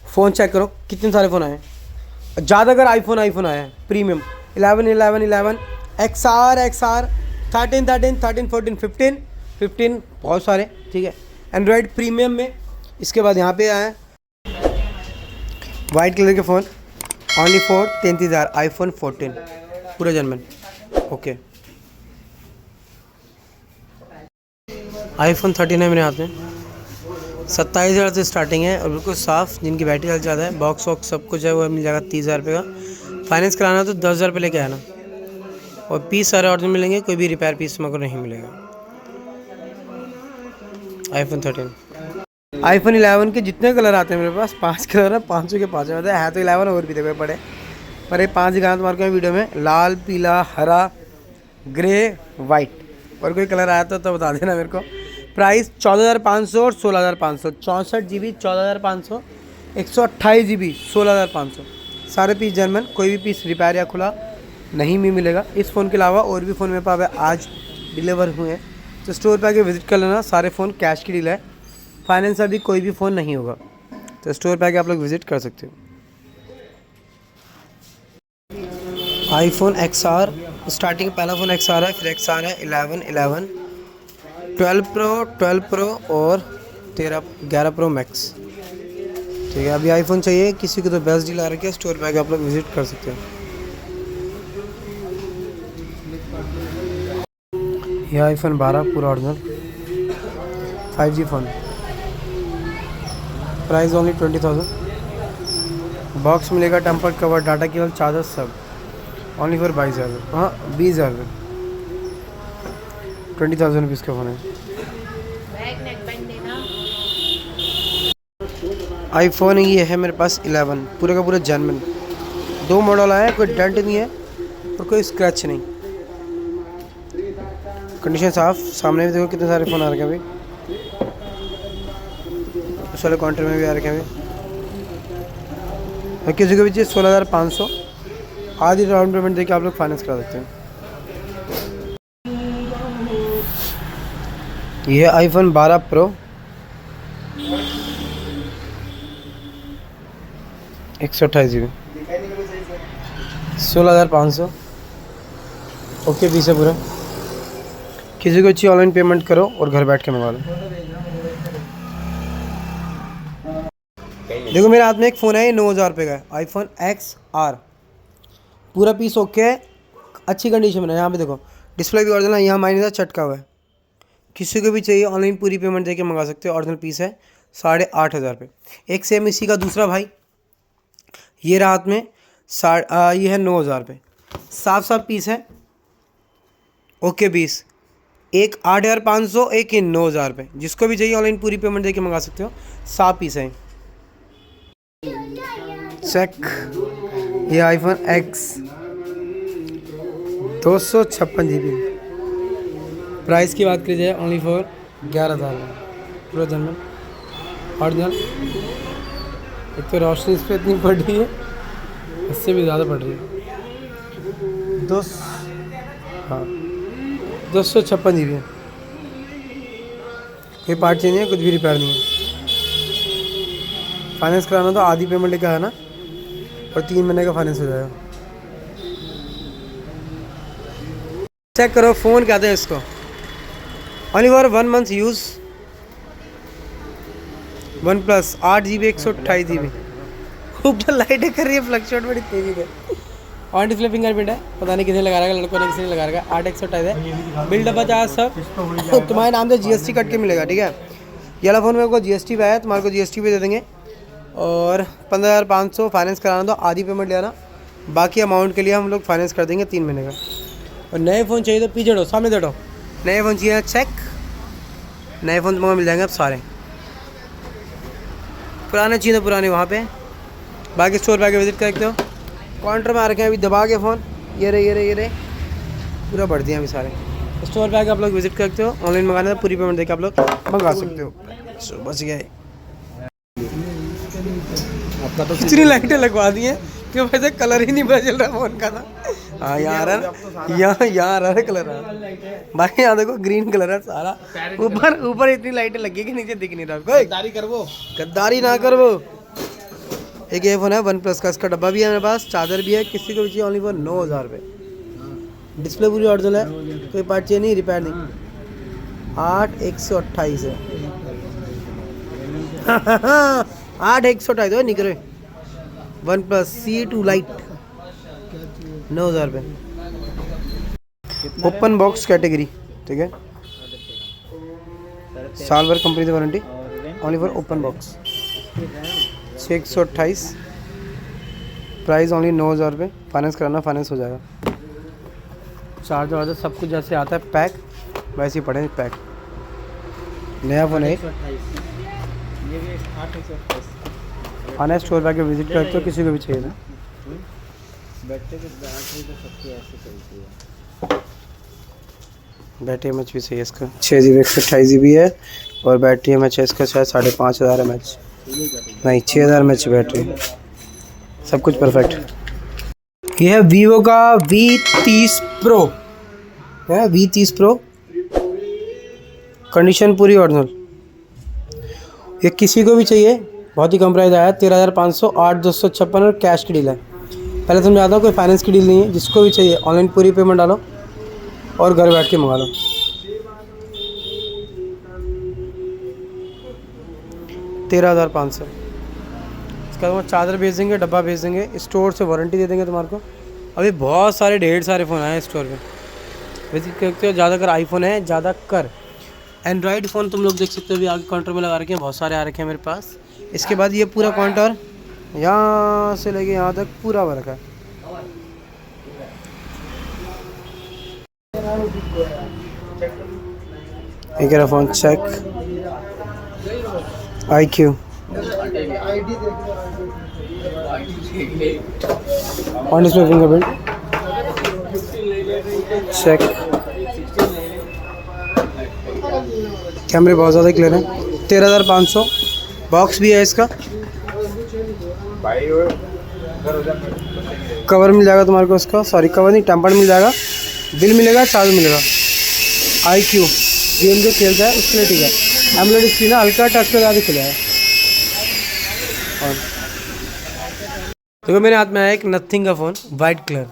Phone check करो कितने सारे फ़ोन आए हैं, ज़्यादातर आईफोन आया है प्रीमियम। 11 XR 13 14 15 बहुत सारे, ठीक है। एंड्रॉयड प्रीमियम में इसके बाद यहाँ पे आया है वाइट कलर के फ़ोन ओनली फॉर 33,000 आईफोन 14 पूरा जर्मन। ओके, आईफोन 13 है मेरे हाथ में, 27,000 से स्टार्टिंग है और बिल्कुल साफ़, जिनकी बैटरी हेल्थ ज़्यादा है, बॉक्स वॉक्स सब कुछ है, वो मिल जाएगा 30,000 रुपये का। फाइनेंस कराना तो 10,000 रुपये लेके आना, और पीस सारे ऑर्डर मिलेंगे, कोई भी रिपेयर पीस मगर नहीं मिलेगा। आईफोन 13, आईफोन 11 के जितने कलर आते हैं मेरे पास 5 कलर है, 500 के 5 है तो 11 और भी देखो पड़े, पर ये 5 दिखाना तुम्हारे को वीडियो में, लाल पीला हरा ग्रे वाइट, और कोई कलर आया तो बता देना मेरे को। प्राइस 14,500 और 16,500, 64 GB 14,500, 128 GB 16,500, सारे पीस जर्मन, कोई भी पीस रिपेयर या खुला नहीं भी मिलेगा। इस फ़ोन के अलावा और भी फ़ोन मेरे पास आज डिलीवर हुए हैं, तो स्टोर पे आके विज़िट कर लेना। सारे फ़ोन कैश की डील है, फाइनेंस अभी कोई भी फ़ोन नहीं होगा, तो स्टोर पे आके आप लोग विज़िट कर सकते हो। आईफोन XR स्टार्टिंग, पहला फ़ोन XR है, फिर XR है 11, 12 प्रो और 11 प्रो मैक्स, ठीक है। अभी आईफोन चाहिए किसी को तो बेस्ट डील आ रही है, स्टोर पे आके आप लोग विज़िट कर सकते हो। यह आईफोन 12 पूरा original 5G phone, price only 20,000, box मिलेगा, tempered cover, data cable, charger सब, ओनली फॉर 22,000, हाँ 20,000 रुपये, 20,000 रुपीज़ का फ़ोन है। आईफोन ये है मेरे पास 11 पूरे का पूरा जर्मन, 2 मॉडल आया है, कोई डेंट नहीं है और कोई स्क्रैच नहीं, कंडीशन साफ। सामने भी देखो कितने सारे फ़ोन आ रखे हैं अभी, उस वाले काउंटर में भी आ रखे हैं अभी। और किसी को भी चाहिए 16,500, आधी डाउन पेमेंट देके आप लोग फाइनेंस करा सकते हैं। ये है iPhone 12 pro, 128 GB 16,500, okay piece है पूरा। किसी को चाहिए ऑनलाइन पेमेंट करो और घर बैठ के मंगा लो। देखो मेरे हाथ में एक फ़ोन है, ये 9,000 रुपये का है, आईफोन XR, पूरा पीस ओके है, अच्छी कंडीशन में है। यहाँ पे देखो डिस्प्ले भी ओरिजिनल है, यहाँ माइनस का चटका हुआ है। किसी को भी चाहिए ऑनलाइन पूरी पेमेंट देके मंगा सकते हो, ओरिजिनल पीस है, 8,500 रुपये। एक सेम इसी का दूसरा भाई, ये रात में ये है 9,000 रुपये, साफ पीस है, ओके पीस, एक 8,500, एक ही 9,000 रुपये। जिसको भी चाहिए ऑनलाइन पूरी पेमेंट देके मंगा सकते हो, साफ पीस है। चेक, ये आईफोन X 256 GB, प्राइस की बात करी जाए ओनली फॉर 11,000, पूरा जर्मन ओरिजिनल। एक तो रोशनी इस पर इतनी पड़ रही है, इससे भी ज़्यादा पड़ रही है। 256 GB है, कोई पार्ट चेंज नहीं है, कुछ भी रिपेयर नहीं है। फाइनेंस कराना तो आधी पेमेंट लेकर आना और 3 महीने का फाइनेंस हो जाएगा। चेक करो फ़ोन कहते हैं इसको, only for 1 month use, OnePlus 8 GB 128 GB, ऊपर लाइटें कर रही है फ्लक्चुएट बड़ी तेज़ी से। ऑन डिस्प्ले फिंगरप्रिंट है, पता नहीं किसने लगा रखा, लड़कों ने किसी ने लगा रखा। 8/128 है, बिल्ड 50 सब तुम्हारे नाम से GST कट के मिलेगा, ठीक है। ये वाला फ़ोन मेरे को GST पे आया, तुम्हारे को GST पे दे देंगे, और 15,500 फाइनेंस कराना तो आधी पेमेंट ले आना, बाकी अमाउंट के लिए हम लोग फाइनेंस कर देंगे 3 महीने का। और नए फ़ोन चाहिए तो पीछे हटो, सामने हटो, नए फ़ोन चाहिए चेक, नए फ़ोन तुम्हें मिल जाएंगे अब सारे, पुराने चाहिए तो पुराने वहाँ पे, बाकी स्टोर पे आके विजिट कर सकते हो। काउंटर में आ रखे हैं अभी दबा के फ़ोन, ये रहे पूरा बढ़ दिया अभी सारे। स्टोर पे आके आप लोग विजिट कर सकते हो, ऑनलाइन मंगाना तो पूरी पेमेंट देकर आप लोग मंगा सकते हो। बस गए, आपका तो कितनी लाइटें लगवा दी हैं कि वैसे कलर ही नहीं पता चल रहा फ़ोन का ना। हाँ यहाँ आ रहा है, यहाँ आ रहा है कलर भाई, यहाँ देखो ग्रीन कलर है सारा, ऊपर इतनी लाइटें लगी कि नीचे दिख नहीं रहा। गद्दारी कर वो, गद्दारी ना कर वो। एक ये फ़ोन है वन प्लस का, इसका डब्बा भी है मेरे पास, चार्जर भी है, किसी को भी चाहिए ओनली फॉर 9,000 रुपये। डिस्प्ले पूरी ओरिजिनल है, कोई पार्ट चाहिए नहीं, रिपेयर नहीं। 8,128 है। 8,128 हो निकले। वन प्लस C2 लाइट 9,000 रुपये, ओपन बॉक्स कैटेगरी, ठीक है। साल भर कंपनी की warranty, only for open box. 628, price only 9,000 रुपये। फाइनेंस कराना, फाइनेंस हो जाएगा। चार्जर वार्जर सब कुछ जैसे आता है पैक, वैसे ही पड़े पैक। नया फ़ोन है। आना स्टोर पर विजिट करते हो, किसी को भी चाहिए ना। बैटरी एम एच भी सही है इसका, 6 GB 128 GB है। और बैटरी एम एच है इसका शायद 5,500 mAh, नहीं 6,000 mAh बैटरी, सब कुछ परफेक्ट। ये है वीवो का V30 Pro है, V30 Pro, कंडीशन पूरी ओरिजिनल। ये किसी को भी चाहिए, बहुत ही कम प्राइस आया, 13,500, 8,256 और कैश की डील है। पहले समझाता हूँ, कोई फाइनेंस की डील नहीं है, जिसको भी चाहिए ऑनलाइन पूरी पेमेंट डालो और घर बैठ के मंगा लो। 13,500। इसका तुम्हारा चार्जर भेज देंगे, डब्बा भेज देंगे, स्टोर से वारंटी दे देंगे तुम्हारे को। अभी बहुत सारे ढेर सारे फ़ोन आए हैं स्टोर पे, विजिट करते हो। ज़्यादातर आईफोन है, ज़्यादातर एंड्रॉयड फ़ोन तुम लोग देख सकते हो, अभी आगे काउंटर में लगा रखे हैं, बहुत सारे आ रखे हैं मेरे पास। इसके बाद ये पूरा काउंटर यहाँ से लेके यहाँ तक पूरा वर्क है। एक रहा phone check, IQ, on display fingerprint check, कैमरे बहुत ज़्यादा क्लियर है। 13,500, बॉक्स भी है इसका, कवर मिल जाएगा तुम्हारे को इसका, सॉरी कवर नहीं, टेम्पर्ड मिल जाएगा, बिल मिलेगा, चार्ज मिलेगा। IQ गेम जो खेलता है उसके लिए ठीक है। एमोलेड स्क्रीन है, हल्का टच कर ज़्यादा खिलाया। और देखो मेरे हाथ में आया एक नथिंग का फ़ोन, वाइट कलर,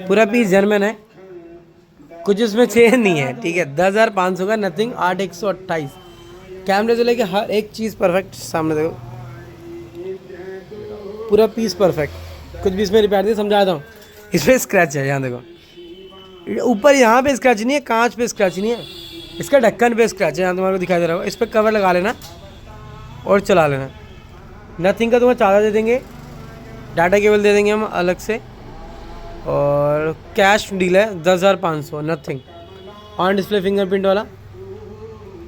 पूरा पीस जर्मन है, कुछ उसमें चेंज नहीं है, ठीक है। 10,500 का नथिंग, 8,128। कैमरे से लेके हर एक चीज़ परफेक्ट, सामने देखो पूरा पीस परफेक्ट, कुछ भी इसमें रिपेयर नहीं, समझाता हूँ। इसमें स्क्रैच है, यहाँ देखो ऊपर, यहाँ पे स्क्रैच नहीं है, कांच पे स्क्रैच नहीं है, इसका ढक्कन पे स्क्रैच है, यहाँ तुम्हारे को दिखाई दे रहा होगा। इस पर कवर लगा लेना और चला लेना। नथिंग का तुम्हें चार्जर दे देंगे, डाटा केबल दे देंगे हम अलग से, और कैश डील है 10,500 नथिंग, ऑन डिस्प्ले फिंगरप्रिंट वाला।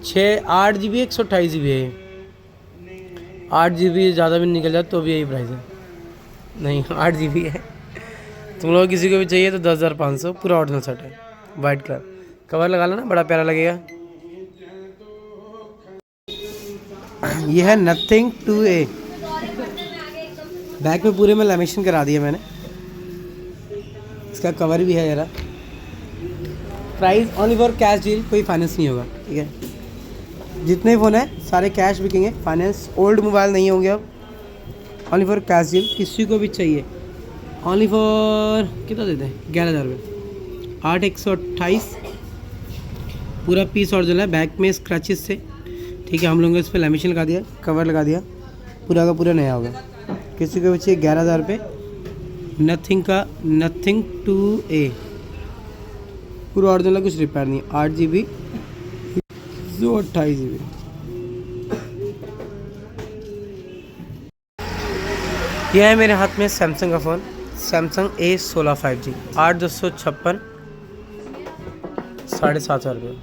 8 GB 128 GB है, 8 GB ज़्यादा भी निकल जाए तो भी यही प्राइस है, नहीं 8 GB है। तुम लोग किसी को भी चाहिए तो 10,500, पूरा ओरिजिनल सेट है, वाइट कलर, कवर लगा लेना, बड़ा प्यारा लगेगा। ये है नथिंग 2A, बैक में पूरे में लैमिनेशन करा दिया मैंने, इसका कवर भी है जरा। Price only for cash deal, कोई फाइनेंस नहीं होगा, ठीक है। जितने फ़ोन है सारे कैश बिकेंगे, फाइनेंस ओल्ड मोबाइल नहीं होंगे अब, ओनली फॉर कैश डील। किसी को भी चाहिए ओनली फॉर कितना देते हैं, 11,000 रुपये, 8,128, पूरा पीस ओरिजिनल है, बैक में स्क्रैचेस से, ठीक है। हम लोगों ने इस पर लैमिनेशन लगा दिया, कवर लगा दिया, पूरा का पूरा नया होगा। किसी को भी चाहिए 11,000 रुपये, नथिंग का नथिंग 2A, पूरा ओरिजिनल, कुछ रिपेयर नहीं, 8 GB 128 GB। यह है मेरे हाथ में सैमसंग का फ़ोन, सैमसंग A16 5G, 8,256, 7,500 रुपये।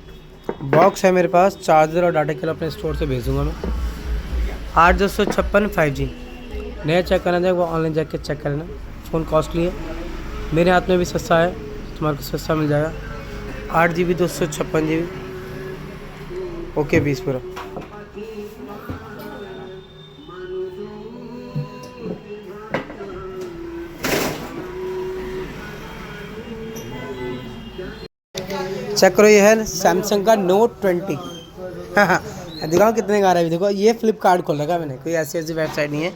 बॉक्स है मेरे पास, चार्जर और डाटा केबल अपने स्टोर से भेजूँगा मैं। 8,256 5G, नया चेक करना चाहिए वो ऑनलाइन जाके चेक कर लेना। फ़ोन कॉस्टली है, मेरे हाथ में भी सस्ता है, तुम्हारे को सस्ता मिल जाएगा। 8 GB 256 GB, ओके 20 पूरा। चेक करो, ये है सैमसंग का Note 20। हाँ दिखाओ कितने का आ रहा है। देखो ये फ्लिपकार्ट खोल रखा है मैंने, कोई ऐसी वेबसाइट नहीं है,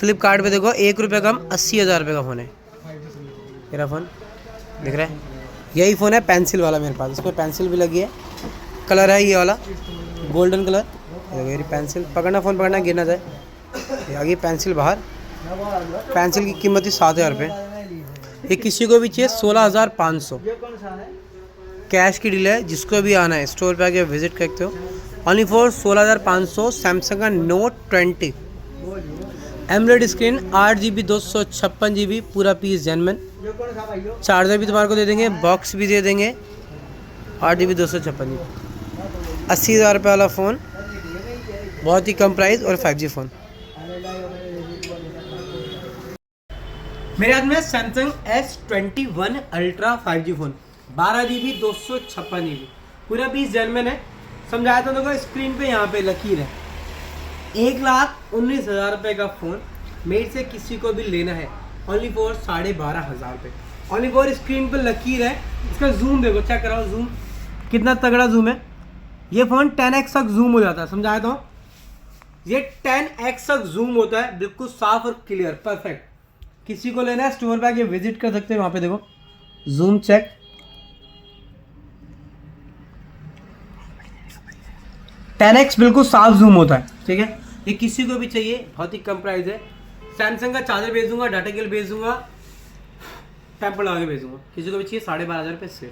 फ्लिपकार्ट पे देखो 1 रुपये कम 80,000 रुपये का फ़ोन है मेरा फ़ोन, दिख रहा है। यही फ़ोन है पेंसिल वाला मेरे पास, इसमें पेंसिल भी लगी है, कलर है ये वाला गोल्डन कलर। मेरी पेंसिल पकड़ना, फ़ोन पकड़ना गिर ना जाए। ये आ गई पेंसिल बाहर। पेंसिल की कीमत थी 7,000 रुपये। ये किसी को भी चाहिए 16,500 कैश की डील है। जिसको भी आना है स्टोर पे आके विजिट करते हो। ओनली फॉर 16,500 सैमसंग का note 20 AMOLED screen 8GB 256GB पूरा पीस जेनमन। चार्जर भी तुम्हारे को दे देंगे, बॉक्स भी दे देंगे। 8GB 256GB 80,000 रुपये वाला फ़ोन, बहुत ही कम प्राइस और 5G फ़ोन। मेरे हाथ में Samsung S21 ultra 5G phone 12GB 256GB पूरा पीस जेनमन है। समझाया था देखो, स्क्रीन पे यहाँ पे लकीर है। 1,19,000 रुपये का फ़ोन मेरे से किसी को भी लेना है ओनली फॉर 12,500 रुपये। ओनली फॉर स्क्रीन पे लकीर है। इसका जूम देखो, चेक कराओ जूम कितना तगड़ा जूम है। ये फ़ोन 10x तक जूम हो जाता है, समझाया था। ये 10x तक जूम होता है, बिल्कुल साफ और क्लियर परफेक्ट। किसी को लेना है स्टोर पे आके विजिट कर सकते हैं। वहाँ पे देखो जूम चेक, 10x बिल्कुल साफ जूम होता है, ठीक है। ये किसी को भी चाहिए, बहुत ही कम प्राइस है। सैमसंग का चार्जर भेज दूंगा, डाटा केबल भेज दूंगा, टेम्पर लगा के भेज दूंगा। किसी को भी चाहिए 12,500 रुपये से।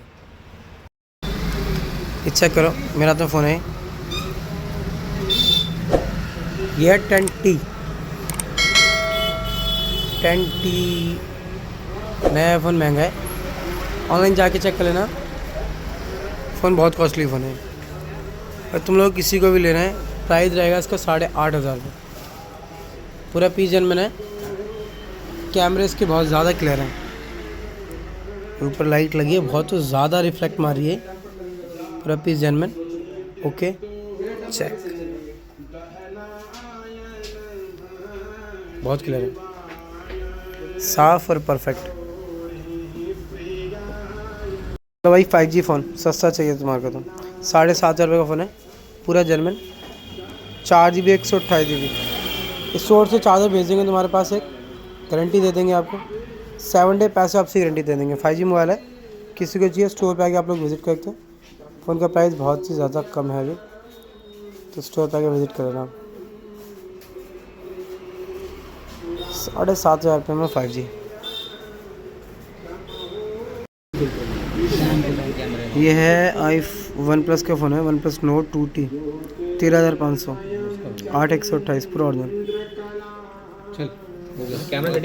ये चेक करो, मेरा तो फ़ोन है ये 10T नया फ़ोन महंगा है, ऑनलाइन जाके चेक कर लेना। फ़ोन बहुत कॉस्टली फ़ोन है। और तुम लोग किसी को भी लेना है, प्राइस रहेगा इसका 8,500 रुपये। पूरा पीस जेनमन है। कैमरे इसके बहुत ज़्यादा क्लियर हैं। ऊपर लाइट लगी है, बहुत ज़्यादा रिफ्लेक्ट मार रही है। पूरा पीस जेनमन, ओके चेक, बहुत क्लियर है, साफ और परफेक्ट। तो भाई 5G फ़ोन सस्ता चाहिए तुम्हारे को तो 7,500 रुपये का फ़ोन है, पूरा जर्मन। 4GB 128GB स्टोर से चार्जर भेज देंगे तुम्हारे पास, एक गारंटी दे देंगे आपको, 7 डे पैसे आपसे गारंटी दे देंगे। 5G मोबाइल है, किसी को चाहिए स्टोर पे आके आप लोग विज़िट करते हैं। फ़ोन का प्राइस बहुत ही ज़्यादा कम है अभी, तो स्टोर पे आके विज़िट कर लेना। 7,500 रुपये में 5G। ये है वन प्लस का फ़ोन है, वन प्लस नोट 2T 13,500 8/128 पूरा ऑरिजिनल।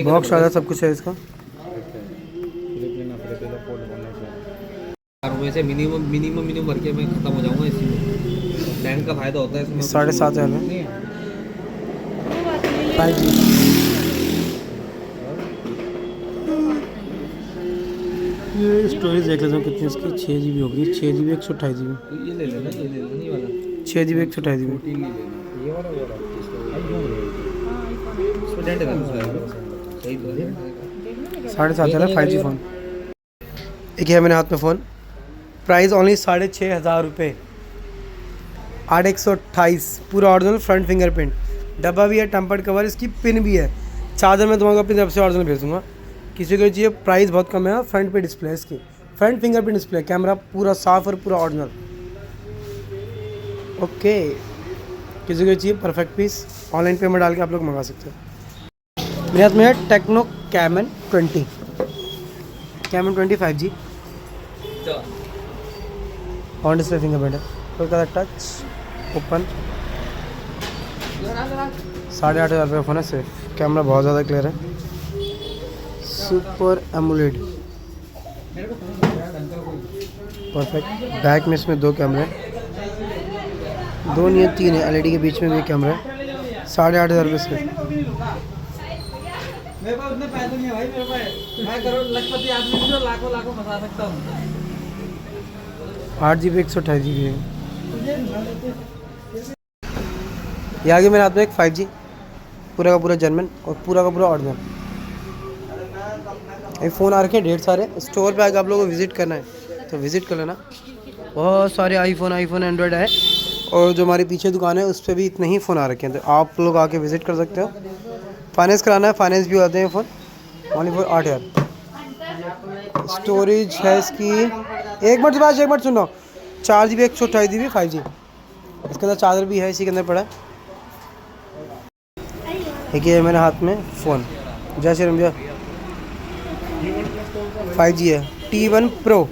बॉक्स चार्जर सब कुछ है इसका। वैसे मिनिमम भर के मैं खत्म हो जाऊंगा इसी बैंक का फायदा होता है इसमें। 7,500 में 5G। ये स्टोरेज देख लेता हूँ कितनी इसकी, 6GB होगी, 6GB 128GB। ये ले लेना, ये ले लेना, ये वाला 6GB 128GB। ये वाला इसमें डेंट है सही तो है। 7,500 है 5G फ़ोन। एक है मेरे हाथ में फ़ोन, प्राइस ओनली 6,500 रुपये, 8/128 पूरा ऑरिजिनल, फ्रंट फिंगरप्रिंट, डब्बा भी है, टेम्पर्ड कवर, इसकी पिन भी है। चार्जर मैं तुम्हारा अपनी तरफ से ऑरिजिनल भेजूँगा। किसी को चाहिए, प्राइस बहुत कम है। फ्रंट पे डिस्प्ले है इसकी, फ्रंट फिंगरप्रिंट डिस्प्ले, कैमरा पूरा साफ और पूरा ऑरिजिनल, ओके। किसी को चाहिए परफेक्ट पीस, ऑनलाइन पेमेंट डाल के आप लोग मंगा सकते हो। मेरे हाथ में है techno caiman 20 5G on display fingerprint है, कोलकाता टच ओपन। 8,500 रुपये का फ़ोन है सिर्फ। कैमरा बहुत ज़्यादा क्लियर है, सुपर एमोलेड परफेक्ट। बैक में इसमें 2 कैमरे, 2 नहीं है 3 है, LED के बीच में भी कैमरा है। 8,500 रुपये सिर्फ। मेरे पास उतने पैसे नहीं है भाई, मेरे पास मैं करोड़ लखपति आदमी हूं जो लाखों फंसा सकता हूं। 8GB 128GB है। ये आगे मेरे हाथ में एक 5G पूरा का पूरा जर्मन और पूरा का पूरा ऑरिजिनल। ये फ़ोन आ रखे हैं ढेर सारे। स्टोर पे आके आप लोगों को विज़िट करना है तो विज़िट कर लेना। बहुत सारे आईफोन एंड्रॉयड है, और जो हमारी पीछे दुकान है उस पर भी इतने ही फ़ोन आ रखे हैं, तो आप लोग आके विज़िट कर सकते हो। फाइनेंस कराना है, फाइनेंस भी होते हैं फ़ोन ओनली फॉर 8,000। स्टोरेज है इसकी, एक मिनट बाद एक मिनट सुनो, 4 GB 128 GB 5G। इसके अंदर चार्जर भी है, इसी के अंदर पड़ा है। एक ये है मेरे हाथ में फ़ोन, जय श्री राम जय। 5G है, T1 Pro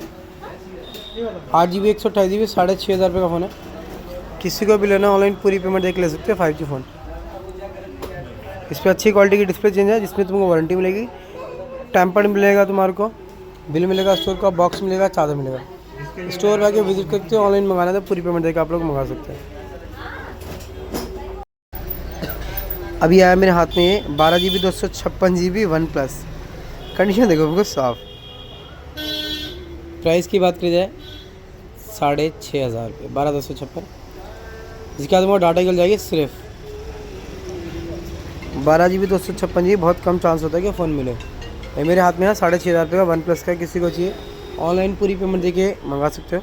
8 GB 128 GB 6,500 रुपये का फ़ोन है। किसी को भी लेना ऑनलाइन पूरी पेमेंट देके ले सकते हो। 5G फ़ोन, इस पर अच्छी क्वालिटी की डिस्प्ले चेंज है, जिसमें तुमको वारंटी मिलेगी, टेम्पर्ड मिलेगा, तुम्हारे को बिल मिलेगा, स्टोर का बॉक्स मिलेगा, चार्जर मिलेगा। स्टोर पर आके विजिट करते हो, ऑनलाइन मंगाना था पूरी पेमेंट देकर आप लोग मंगा सकते हैं। अभी आया मेरे हाथ में ये 12 GB 256 GB OnePlus। कंडीशन देखो बिल्कुल साफ। प्राइस की बात की जाए 6,500 रुपये, 12,256, जिसके बाद वो डाटा निकल जाएगी सिर्फ 12 GB 256 GB। बहुत कम चांस होता है कि फ़ोन मिले। ये मेरे हाथ में है 6,500 रुपये का OnePlus का। किसी को चाहिए ऑनलाइन पूरी पेमेंट देके मंगा सकते हो।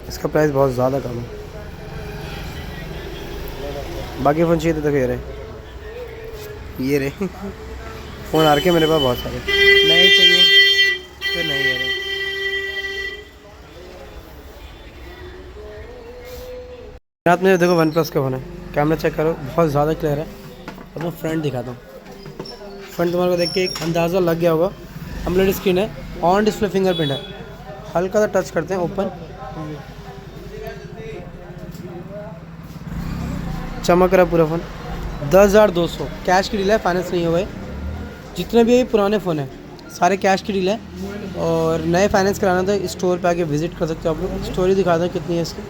इसका प्राइस बहुत ज़्यादा कम है। बाकी फ़ोन चाहिए तो देखो ये रहे फ़ोन आ रखे मेरे पास बहुत सारे। नए चाहिए तो नहीं है। रात में देखो OnePlus का फ़ोन है, कैमरा चेक करो बहुत ज़्यादा क्लियर है। अब मैं फ्रंट दिखाता हूँ। फ्रंट तुम्हारे को देख के एक अंदाज़ा लग गया होगा, AMOLED स्क्रीन है, ऑन डिस्प्ले फिंगरप्रिंट है। हल्का सा टच करते हैं, ओपन, चमक रहा पूरा फ़ोन। 10,200 कैश की डील है, फाइनेंस नहीं हुआ है। जितने भी पुराने फ़ोन हैं सारे कैश की डील है, और नए फाइनेंस कराना था स्टोर पे आके विजिट कर सकते हो आप लोग। स्टोरी दिखाते हैं कितनी है इसकी।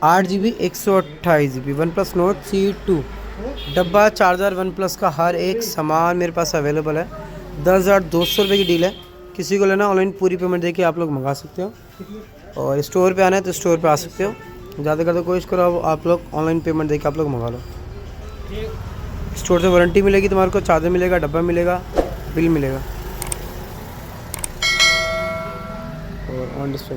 8 GB 128 GB OnePlus Nord C2, डब्बा, चार्जर, OnePlus का हर एक सामान मेरे पास अवेलेबल है। 10,200 रुपये की डील है। किसी को लेना ऑनलाइन पूरी पेमेंट देके आप लोग मंगा सकते हो, और स्टोर पे आना है तो स्टोर पे आ सकते हो। ज़्यादा करते कोशिश करो आप लोग ऑनलाइन पेमेंट देके आप लोग मंगा लो। स्टोर से वारंटी मिलेगी तुम्हारे को, चार्जर मिलेगा, डब्बा मिलेगा, बिल मिलेगा, और ऑन डिस्प्ले